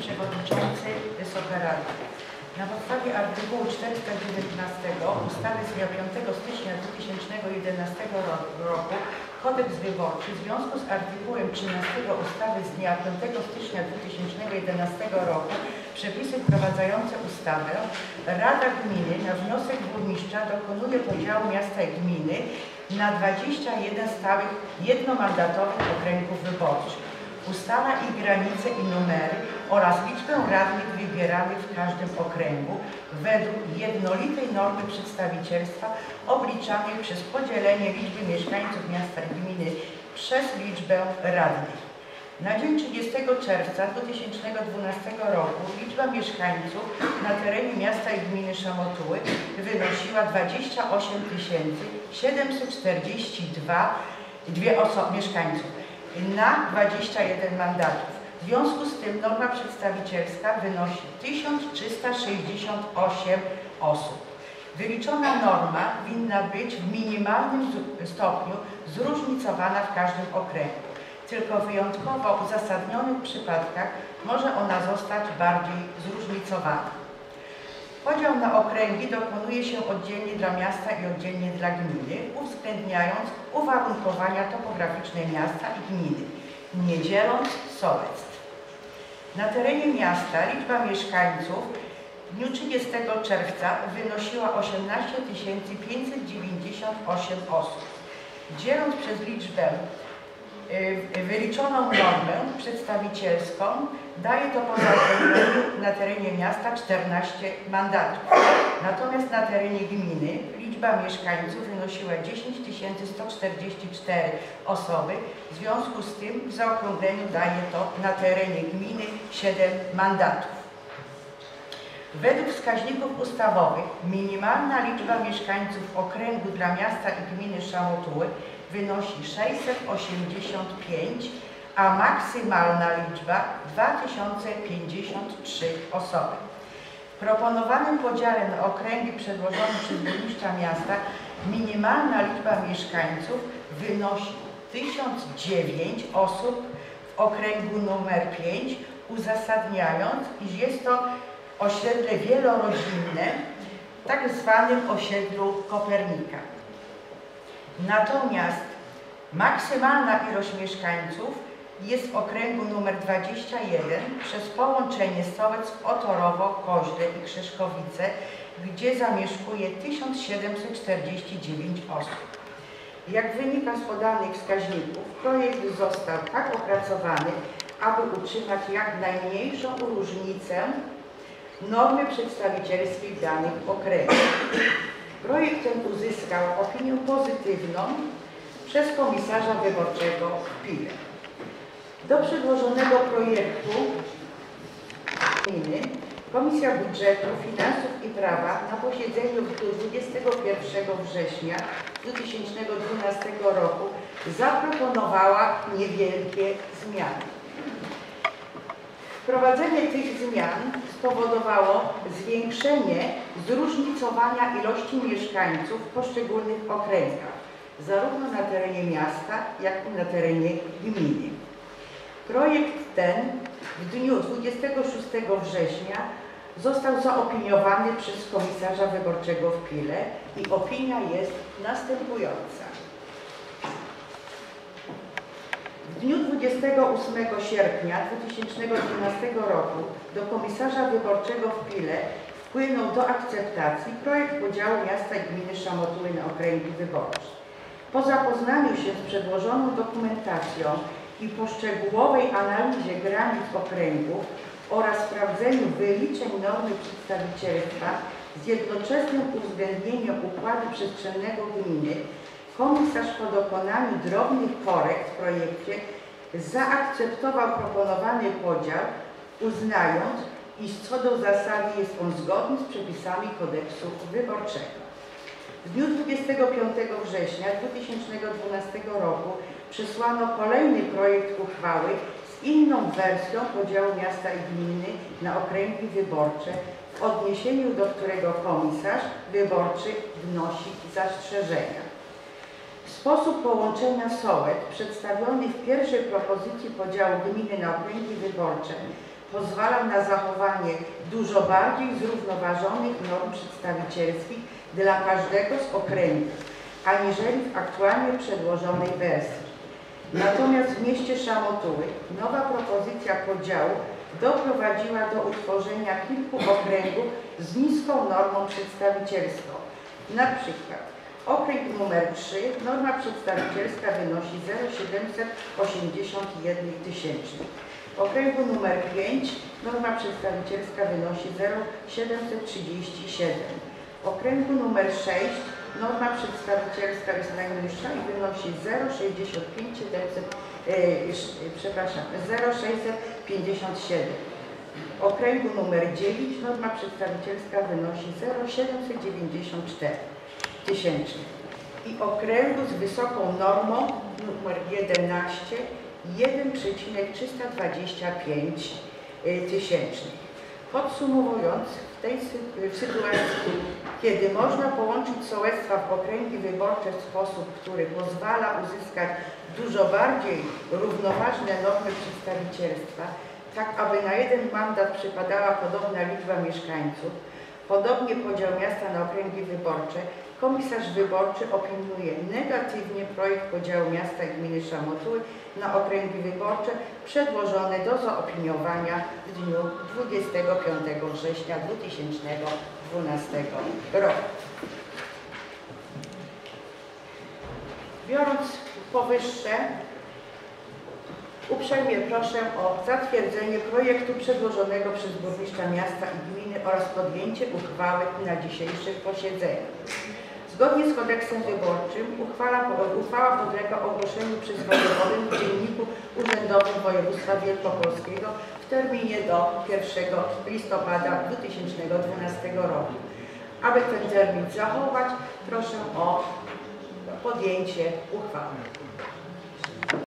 Przewodniczący, Wysoka Rado. Na podstawie artykułu 419 ustawy z dnia 5 stycznia 2011 roku Kodeks Wyborczy w związku z artykułem 13 ustawy z dnia 5 stycznia 2011 roku Przepisy wprowadzające ustawę Rada Gminy na wniosek burmistrza dokonuje podziału miasta i gminy na 21 stałych jednomandatowych okręgów wyborczych. Ustala ich granice i numery oraz liczbę radnych wybieranych w każdym okręgu według jednolitej normy przedstawicielstwa obliczanej przez podzielenie liczby mieszkańców miasta i gminy przez liczbę radnych. Na dzień 30 czerwca 2012 roku liczba mieszkańców na terenie miasta i gminy Szamotuły wynosiła 28 742 mieszkańców na 21 mandatów. W związku z tym norma przedstawicielska wynosi 1368 osób. Wyliczona norma winna być w minimalnym stopniu zróżnicowana w każdym okręgu. Tylko w wyjątkowo uzasadnionych przypadkach może ona zostać bardziej zróżnicowana. Podział na okręgi dokonuje się oddzielnie dla miasta i oddzielnie dla gminy, uwzględniając uwarunkowania topograficzne miasta i gminy, nie dzieląc sołectw. Na terenie miasta liczba mieszkańców w dniu 30 czerwca wynosiła 18 598 osób. Dzieląc przez liczbę wyliczoną normę przedstawicielską, daje to po zaokrągleniu na terenie miasta 14 mandatów. Natomiast na terenie gminy liczba mieszkańców wynosiła 10 144 osoby. W związku z tym w zaokrągleniu daje to na terenie gminy 7 mandatów. Według wskaźników ustawowych minimalna liczba mieszkańców okręgu dla miasta i gminy Szamotuły wynosi 685, a maksymalna liczba 2053 osoby. W proponowanym podziale na okręgi przedłożonym przez burmistrza miasta minimalna liczba mieszkańców wynosi 1009 osób w okręgu numer 5, uzasadniając, iż jest to osiedle wielorodzinne, tak zwanym osiedlu Kopernika. Natomiast maksymalna ilość mieszkańców jest w okręgu numer 21 przez połączenie sołectw Otorowo, Koźle i Krzeszkowice, gdzie zamieszkuje 1749 osób. Jak wynika z podanych wskaźników, projekt został tak opracowany, aby utrzymać jak najmniejszą różnicę normy przedstawicielskiej w danych okręgach. Projekt ten uzyskał opinię pozytywną przez komisarza wyborczego w Pile. Do przedłożonego projektu gminy Komisja Budżetu, Finansów i Prawa na posiedzeniu w dniu 21 września 2012 roku zaproponowała niewielkie zmiany. Wprowadzenie tych zmian spowodowało zwiększenie zróżnicowania ilości mieszkańców w poszczególnych okręgach, zarówno na terenie miasta, jak i na terenie gminy. Projekt ten w dniu 26 września został zaopiniowany przez komisarza wyborczego w Pile i opinia jest następująca. W dniu 28 sierpnia 2012 roku do komisarza wyborczego w Pile wpłynął do akceptacji projekt podziału miasta i gminy Szamotuły na okręgi wyborcze. Po zapoznaniu się z przedłożoną dokumentacją i po szczegółowej analizie granic okręgów oraz sprawdzeniu wyliczeń normy przedstawicielstwa z jednoczesnym uwzględnieniem układu przestrzennego gminy, komisarz po dokonaniu drobnych korekt w projekcie zaakceptował proponowany podział, uznając, iż co do zasady jest on zgodny z przepisami kodeksu wyborczego. W dniu 25 września 2012 roku przesłano kolejny projekt uchwały z inną wersją podziału miasta i gminy na okręgi wyborcze, w odniesieniu do którego komisarz wyborczy wnosi zastrzeżenia. Sposób połączenia sołectw przedstawiony w pierwszej propozycji podziału gminy na okręgi wyborcze pozwalał na zachowanie dużo bardziej zrównoważonych norm przedstawicielskich dla każdego z okręgów, aniżeli w aktualnie przedłożonej wersji. Natomiast w mieście Szamotuły nowa propozycja podziału doprowadziła do utworzenia kilku okręgów z niską normą przedstawicielską. Na przykład okręg numer 3, norma przedstawicielska wynosi 0,781 tysięcznych. W okręgu numer 5 norma przedstawicielska wynosi 0,737. W okręgu numer 6 norma przedstawicielska jest najniższa i wynosi 0,657. W okręgu numer 9 norma przedstawicielska wynosi 0,794 tysięcznych. I okręgu z wysoką normą numer 11 1,325 tysięcznych. Podsumowując, w sytuacji, kiedy można połączyć sołectwa w okręgi wyborcze w sposób, który pozwala uzyskać dużo bardziej równoważne normy przedstawicielstwa, tak aby na jeden mandat przypadała podobna liczba mieszkańców, podobnie podział miasta na okręgi wyborcze, komisarz wyborczy opiniuje negatywnie projekt podziału miasta i gminy Szamotuły na okręgi wyborcze przedłożony do zaopiniowania w dniu 25 września 2012 roku. Biorąc powyższe, uprzejmie proszę o zatwierdzenie projektu przedłożonego przez burmistrza miasta i gminy oraz podjęcie uchwały na dzisiejszym posiedzeniu. Zgodnie z kodeksem wyborczym uchwała podlega ogłoszeniu przez wojewodę w Dzienniku Urzędowym Województwa Wielkopolskiego w terminie do 1 listopada 2012 roku. Aby ten termin zachować, proszę o podjęcie uchwały.